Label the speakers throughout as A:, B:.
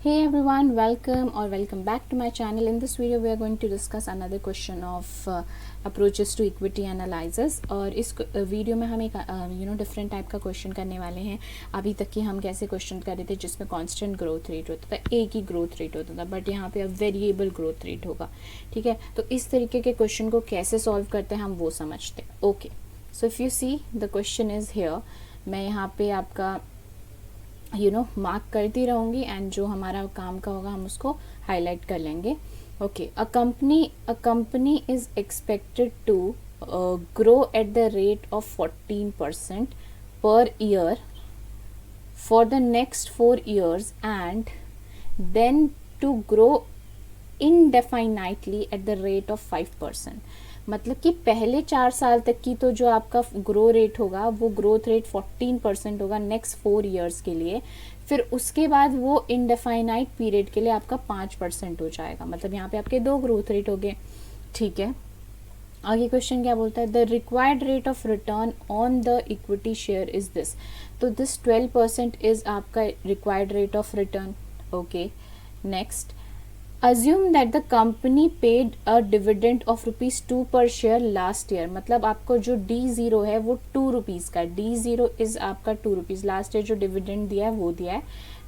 A: Hey everyone, welcome or welcome back to my channel. In this video we are going to discuss another question of approaches to equity analysis. और इस video में हम एक different type का question करने वाले हैं. अभी तक कि हम कैसे क्वेश्चन कर रहे थे जिसमें कांस्टेंट ग्रोथ रेट होता था, एक ही ग्रोथ रेट होता था, बट यहाँ पे अब वेरिएबल ग्रोथ रेट होगा. ठीक है, तो इस तरीके के क्वेश्चन को कैसे सॉल्व करते हैं हम वो समझते हैं. Okay, so if you see the question is here. मैं यहाँ पे आपका मार्क करती रहूँगी एंड जो हमारा काम का होगा हम उसको हाईलाइट कर लेंगे. Okay, a company is expected to grow at the rate of 14% per year for the next 4 years and then to grow indefinitely at the rate of 5%. मतलब कि पहले 4 साल तक की तो जो आपका ग्रो रेट होगा वो ग्रोथ रेट 14% होगा नेक्स्ट 4 years के लिए. फिर उसके बाद वो इनडेफाइनाइट पीरियड के लिए आपका 5% हो जाएगा. मतलब यहाँ पे आपके 2 ग्रोथ रेट हो गए. ठीक है, आगे क्वेश्चन क्या बोलता है, the required rate of return on the equity share is this. तो दिस 12% इज आपका required rate of return. Okay, next, assume that the company paid a dividend of ₹2 per share last year. मतलब आपको जो D0 है वो 2 rupees का. D0 is आपका 2 rupees. Last year जो डिविडेंड दिया है वो दिया है,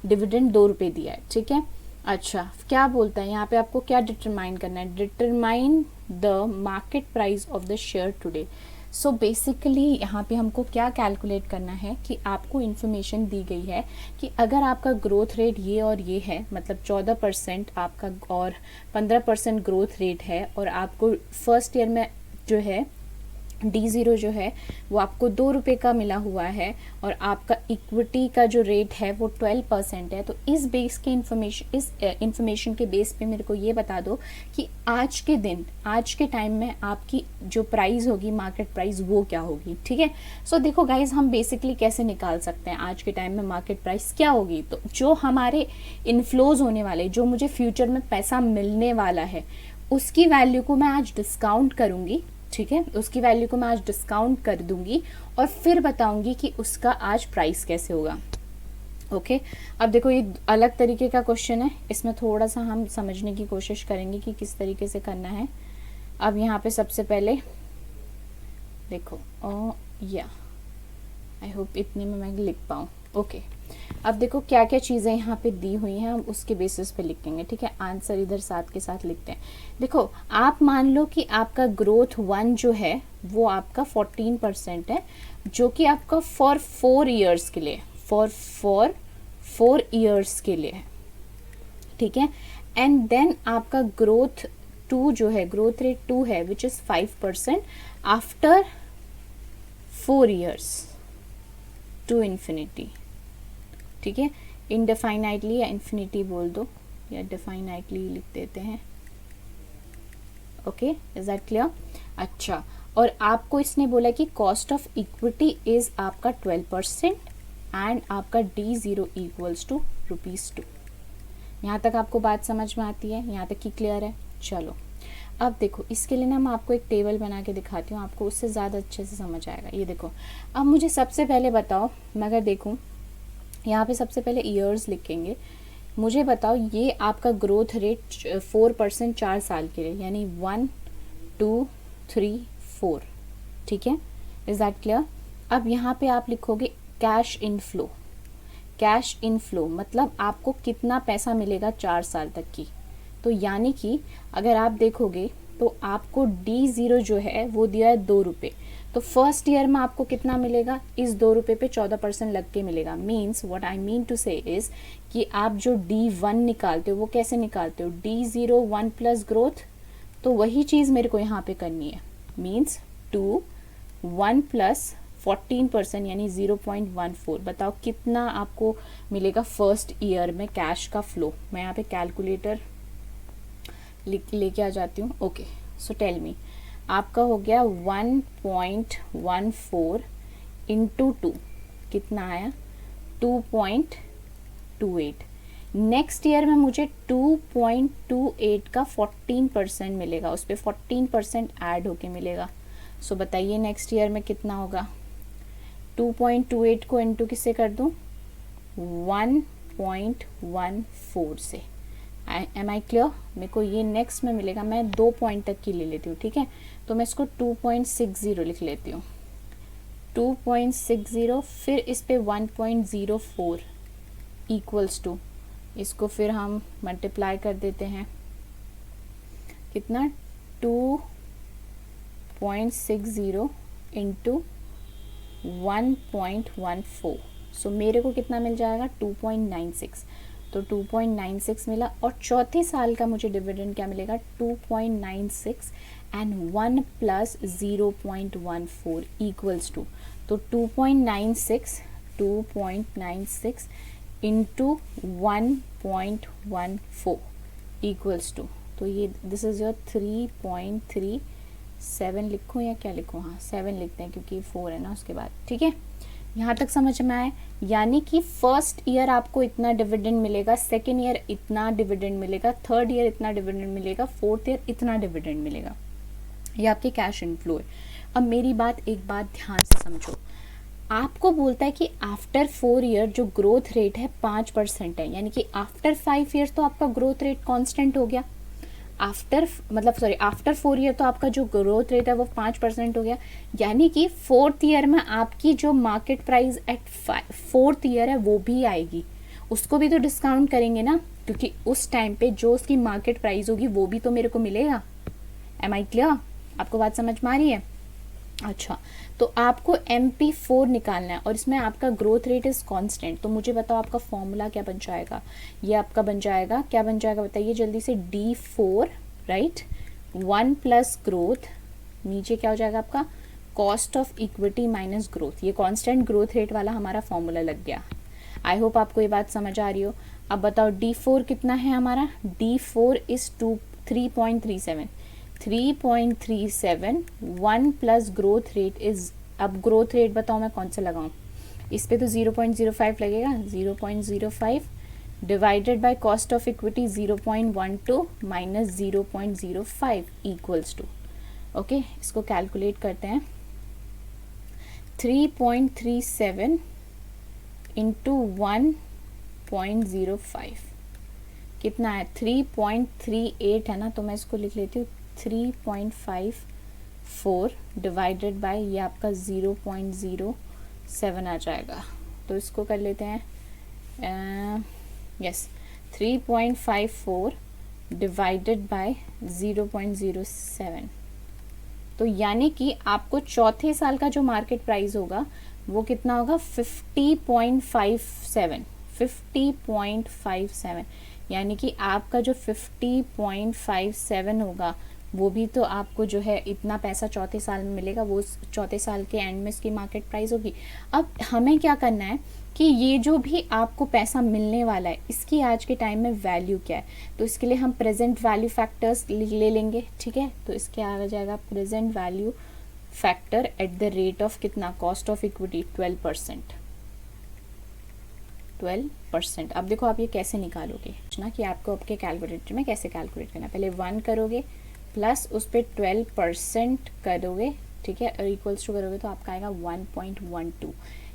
A: डिविडेंड 2 रुपये दिया है. ठीक है, अच्छा क्या बोलता है यहाँ पे, आपको क्या डिटरमाइन करना है, determine the market price of the share today. So basically यहाँ पे हमको क्या कैलकुलेट करना है कि आपको इन्फॉर्मेशन दी गई है कि अगर आपका ग्रोथ रेट ये और ये है, मतलब 14% आपका और 15% ग्रोथ रेट है, और आपको फर्स्ट ईयर में जो है D0 जो है वो आपको 2 रुपये का मिला हुआ है, और आपका इक्विटी का जो रेट है वो 12% है. तो इस बेस के इंफॉर्मेशन के बेस पे मेरे को ये बता दो कि आज के दिन, आज के टाइम में आपकी जो प्राइस होगी, मार्केट प्राइस, वो क्या होगी. ठीक है, सो देखो गाइज, हम बेसिकली कैसे निकाल सकते हैं आज के टाइम में मार्केट प्राइस क्या होगी. तो जो हमारे इनफ्लोज होने वाले, जो मुझे फ्यूचर में पैसा मिलने वाला है, उसकी वैल्यू को मैं आज डिस्काउंट करूँगी. ठीक है, उसकी वैल्यू को मैं आज डिस्काउंट कर दूंगी और फिर बताऊंगी कि उसका आज प्राइस कैसे होगा. ओके, अब देखो ये अलग तरीके का क्वेश्चन है, इसमें थोड़ा सा हम समझने की कोशिश करेंगे कि किस तरीके से करना है. अब यहाँ पे सबसे पहले देखो, आई होप इतने में मैं लिख पाऊँ. ओके, अब देखो क्या क्या चीज़ें यहाँ पे दी हुई हैं, हम उसके बेसिस पे लिखेंगे. ठीक है, आंसर इधर साथ के साथ लिखते हैं. देखो, आप मान लो कि आपका ग्रोथ 1 जो है वो आपका 14% है, जो कि आपका फॉर 4 years के लिए, फॉर 4 years के लिए है. ठीक है, एंड देन आपका ग्रोथ 2 जो है, ग्रोथ रेट 2 है, which is 5% after 4 years to infinity. ठीक है, इनडेफाइनाइटली या इन्फिनिटी बोल दो, या डिफाइनाइटली लिख देते हैं. Okay, is that clear. अच्छा, और आपको इसने बोला कि कॉस्ट ऑफ इक्विटी इज आपका 12% एंड आपका D0 इक्वल्स टू ₹2. यहाँ तक आपको बात समझ में आती है, यहाँ तक की क्लियर है. चलो, अब देखो इसके लिए ना मैं आपको एक टेबल बना के दिखाती हूँ, आपको उससे ज़्यादा अच्छे से समझ आएगा. ये देखो, अब मुझे सबसे पहले बताओ, मैं अगर देखूँ यहाँ पे सबसे पहले ईयर्स लिखेंगे. मुझे बताओ ये आपका ग्रोथ रेट 4% 4 साल के लिए, यानी 1 2 3 4. ठीक है, इज दैट क्लियर. अब यहाँ पे आप लिखोगे कैश इनफ्लो. कैश इनफ्लो मतलब आपको कितना पैसा मिलेगा 4 साल तक की. तो यानी कि अगर आप देखोगे तो आपको D0 जो है वो दिया है 2 रुपये. तो फर्स्ट ईयर में आपको कितना मिलेगा, इस 2 रुपये पे 14% लग के मिलेगा. Means what I mean to say is कि आप जो D1 निकालते हो वो कैसे निकालते हो, D0 1 प्लस ग्रोथ. तो वही चीज़ मेरे को यहाँ पे करनी है. मीन्स 2 1 प्लस 14% यानी 0.14. बताओ कितना आपको मिलेगा फर्स्ट ईयर में कैश का फ्लो. मैं यहाँ पे कैलकुलेटर लेके आ जाती हूँ. ओके, सो टेल मी, आपका हो गया 1.14 इंटू 2, कितना आया 2.28. नेक्स्ट ईयर में मुझे 2.28 का 14% मिलेगा, उस पर 14% ऐड होके मिलेगा. सो बताइए नेक्स्ट ईयर में कितना होगा. 2.28 को इंटू किससे कर दूँ, 1 0.14 से। Am I clear? मेरे को ये नेक्स्ट में मिलेगा, मैं 2 पॉइंट तक की ले लेती हूँ, ठीक है। तो मैं इसको 2.60 लिख लेती हूँ, 2.60, फिर इस पे 1.04 इक्वल्स टू, इसको फिर हम मल्टीप्लाई कर देते हैं, कितना, 2.60 इंटू 1.14, सो मेरे को कितना मिल जाएगा, 2.96। तो 2.96 मिला, और चौथे साल का मुझे डिविडेंड क्या मिलेगा, 2.96 एंड 1 प्लस 0.14 इक्वल्स टू, तो 2.96 इंटू 1.14 इक्वल्स टू, तो ये दिस इज़ योर 3.37 लिखूँ या क्या लिखूँ, हाँ 7 लिखते हैं क्योंकि 4 है ना उसके बाद, ठीक है। यहाँ तक समझ में आए? यानी कि फर्स्ट ईयर आपको इतना डिविडेंड मिलेगा, सेकेंड ईयर इतना डिविडेंड मिलेगा, थर्ड ईयर इतना डिविडेंड मिलेगा, फोर्थ ईयर इतना डिविडेंड मिलेगा। ये आपके कैश इनफ्लो है। अब मेरी बात, एक बात ध्यान से समझो, आपको बोलता है कि आफ्टर 4 ईयर जो ग्रोथ रेट है 5% है, यानी कि आफ्टर 5 ईयर तो आपका ग्रोथ रेट कांस्टेंट हो गया, आफ्टर 4 ईयर तो आपका जो ग्रोथ रेट है वो 5% हो गया, यानी कि फोर्थ ईयर में आपकी जो market price at fourth year है वो भी आएगी, उसको भी तो डिस्काउंट करेंगे ना, क्योंकि उस टाइम पे जो उसकी मार्केट प्राइस होगी वो भी तो मेरे को मिलेगा। Am I clear? आपको बात समझ में आ रही है? अच्छा, तो आपको MP4 निकालना है और इसमें आपका ग्रोथ रेट इज कांस्टेंट, तो मुझे बताओ आपका फॉर्मूला क्या बन जाएगा, ये आपका बन जाएगा, क्या बन जाएगा बताइए जल्दी से, D4 राइट, 1 प्लस ग्रोथ, नीचे क्या हो जाएगा आपका, cost of equity minus growth, ये कांस्टेंट ग्रोथ रेट वाला हमारा फॉर्मूला लग गया। आई होप आपको ये बात समझ आ रही हो। अब बताओ D4 कितना है हमारा, D4 is 3.37, 1 plus growth rate is, अब ग्रोथ रेट बताओ मैं कौन सा लगाऊं, इस पे तो 0.05 लगेगा, 0.05 divided by cost of equity 0.12 minus 0.05 equals to, okay, इसको कैलकुलेट करते हैं, 3.37 इंटू 1.05 कितना है, 3.38 है ना, तो मैं इसको लिख लेती हूँ 3.54 डिवाइडेड बाय ये आपका 0.07 आ जाएगा, तो इसको कर लेते हैं, यस 3.54 डिवाइडेड बाय 0.07, तो यानी कि आपको चौथे साल का जो मार्केट प्राइस होगा वो कितना होगा, 50.57, यानी कि आपका जो 50.57 होगा वो भी तो आपको जो है इतना पैसा चौथे साल में मिलेगा, वो चौथे साल के एंड में इसकी मार्केट प्राइस होगी। अब हमें क्या करना है कि ये जो भी आपको पैसा मिलने वाला है इसकी आज के टाइम में वैल्यू क्या है, तो इसके लिए हम प्रेजेंट वैल्यू फैक्टर्स ले लेंगे, ठीक है। तो इसके आ जाएगा present value factor eight the rate of कितना, कॉस्ट ऑफ इक्विटी 12%। अब देखो आप ये कैसे निकालोगे ना, कि आपको आपके कैलकुलेटर में कैसे कैलकुलेट करना है, पहले 1 करोगे प्लस उस पर 12% करोगे, ठीक है, और इक्वल्स टू करोगे तो आपका आएगा 1.12,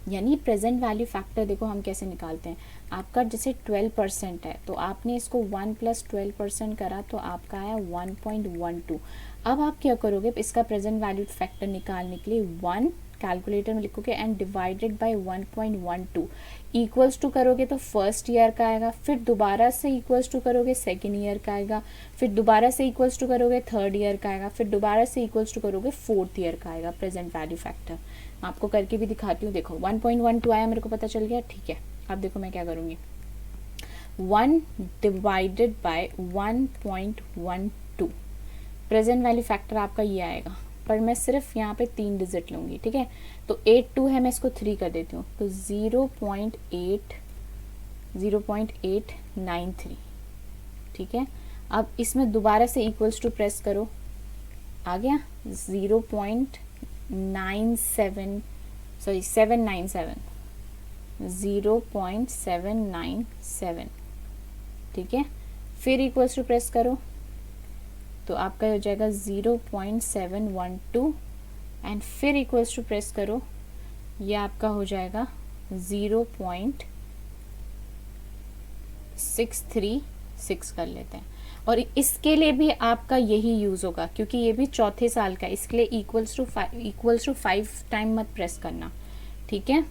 A: यानी प्रेजेंट वैल्यू फैक्टर देखो हम कैसे निकालते हैं, आपका जैसे 12% है तो आपने इसको 1 प्लस 12% करा तो आपका आया 1.12। अब आप क्या करोगे, इसका प्रेजेंट वैल्यू फैक्टर निकालने के लिए 1 कैलकुलेटर में लिखोगे and divided by 1.12 equals to करोगे तो फर्स्ट ईयर का आएगा, फिर दोबारा से इक्वल्स टू करोगे सेकेंड ईयर का आएगा, फिर दोबारा से इक्वल्स टू करोगे थर्ड ईयर का आएगा, फिर दोबारा से इक्वल्स टू करोगे फोर्थ ईयर का आएगा प्रेजेंट वैल्यू फैक्टर। आपको करके भी दिखाती हूँ, देखो 1.12 आया, मेरे को पता चल गया, ठीक है। अब देखो मैं क्या करूँगी, 1 divided by 1.12 present value factor आपका ये आएगा, पर मैं सिर्फ यहाँ पे 3 डिजिट लूँगी, ठीक है। तो 82 है, मैं इसको 3 कर देती हूँ, तो 0.893, ठीक है। अब इसमें दोबारा से इक्वल्स टू प्रेस करो, आ गया 0.797, ठीक है। फिर इक्वल्स टू प्रेस करो तो आपका हो जाएगा 0.712 एंड फिर इक्वल्स टू प्रेस करो, ये आपका हो जाएगा 636 कर लेते हैं। और इसके लिए भी आपका यही यूज़ होगा क्योंकि ये भी चौथे साल का, इसके लिए इक्वल्स टू 5 टाइम मत प्रेस करना, ठीक है।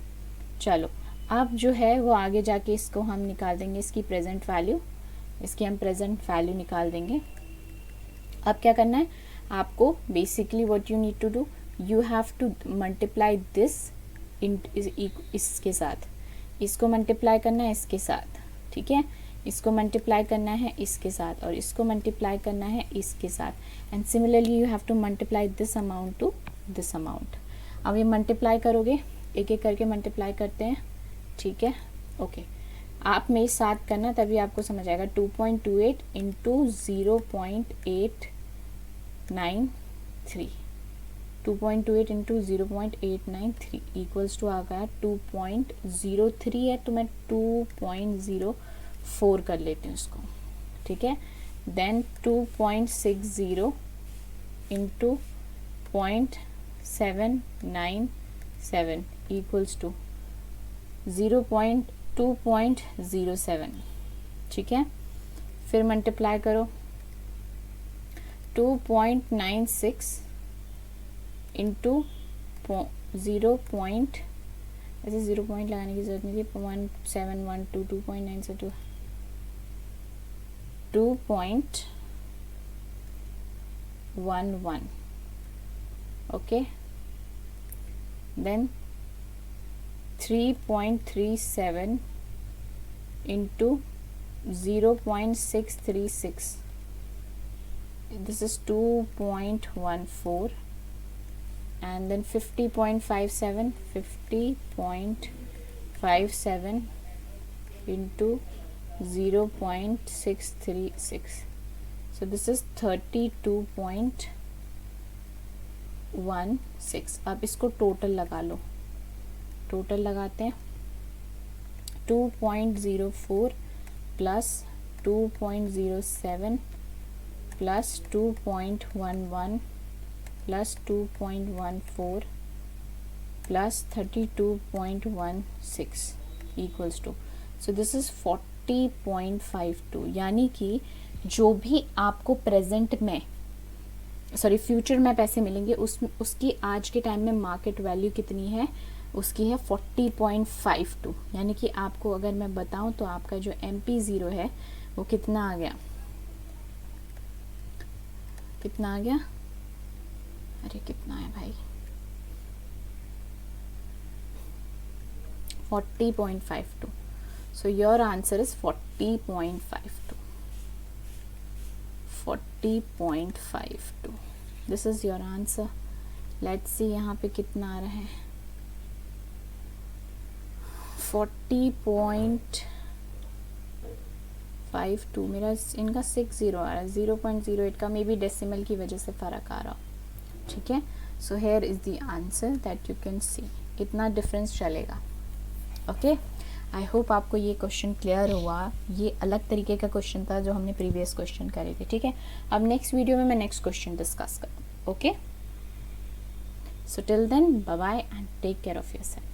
A: चलो अब जो है वो आगे जाके इसको हम निकाल देंगे, इसकी प्रेजेंट वैल्यू, इसकी हम प्रेजेंट वैल्यू निकाल देंगे। अब क्या करना है आपको, basically what you need to do, you have to multiply this in इसके साथ, इसको मल्टीप्लाई करना है इसके साथ, ठीक है, इसको मल्टीप्लाई करना है इसके साथ, और इसको मल्टीप्लाई करना है इसके साथ, and similarly you have to multiply this amount to this amount. अब ये मल्टीप्लाई करोगे, एक एक करके मल्टीप्लाई करते हैं, ठीक है, ओके। आप मेरे साथ करना तभी आपको समझ आएगा। 2.28 इंटू 0.893, 2.28 इंटू 0.893 इक्वल्स टू आ गया 2.03 है, तो मैं 2.04 कर लेती हूँ इसको, ठीक है। देन 2.60 इंटू 0.797 इक्वल्स टू 2.07, ठीक है। फिर मल्टीप्लाई करो 2.96 इंटू 0. ऐसे 0 पॉइंट लगाने की जरूरत नहीं थी, 1712 2.9 2.11, okay. Then 3.37 into 0.636, this is 2.14, and then 50.57 into 0.636, so this is 32.16। अब इसको टोटल लगा लो, टोटल लगाते हैं 2.04 plus 2.07 plus 2.11 plus 2.14 plus 32.16 equals to, so this is 40.52। यानी कि जो भी आपको प्रेजेंट में फ्यूचर में पैसे मिलेंगे उसकी आज के टाइम में मार्केट वैल्यू कितनी है, उसकी है 40.52। यानी कि आपको अगर मैं बताऊं तो आपका जो MP0 है वो कितना आ गया, कितना आ गया, अरे कितना है भाई, 40.52। So your answer is 40.52, 40.52, this is your answer. Let's see यहाँ पे कितना आ रहा है, 40.52, मेरा इनका 60 आ रहा है, 0.08 का मे बी डेसिमल की वजह से फ़र्क आ रहा, ठीक है। So here is the answer that you can see, इतना डिफरेंस चलेगा, ओके। आई होप आपको ये क्वेश्चन क्लियर हुआ। ये अलग तरीके का क्वेश्चन था जो हमने प्रीवियस क्वेश्चन करे थे, ठीक है। अब नेक्स्ट वीडियो में मैं नेक्स्ट क्वेश्चन डिस्कस करूँ, okay. So till then bye bye and take care of yourself.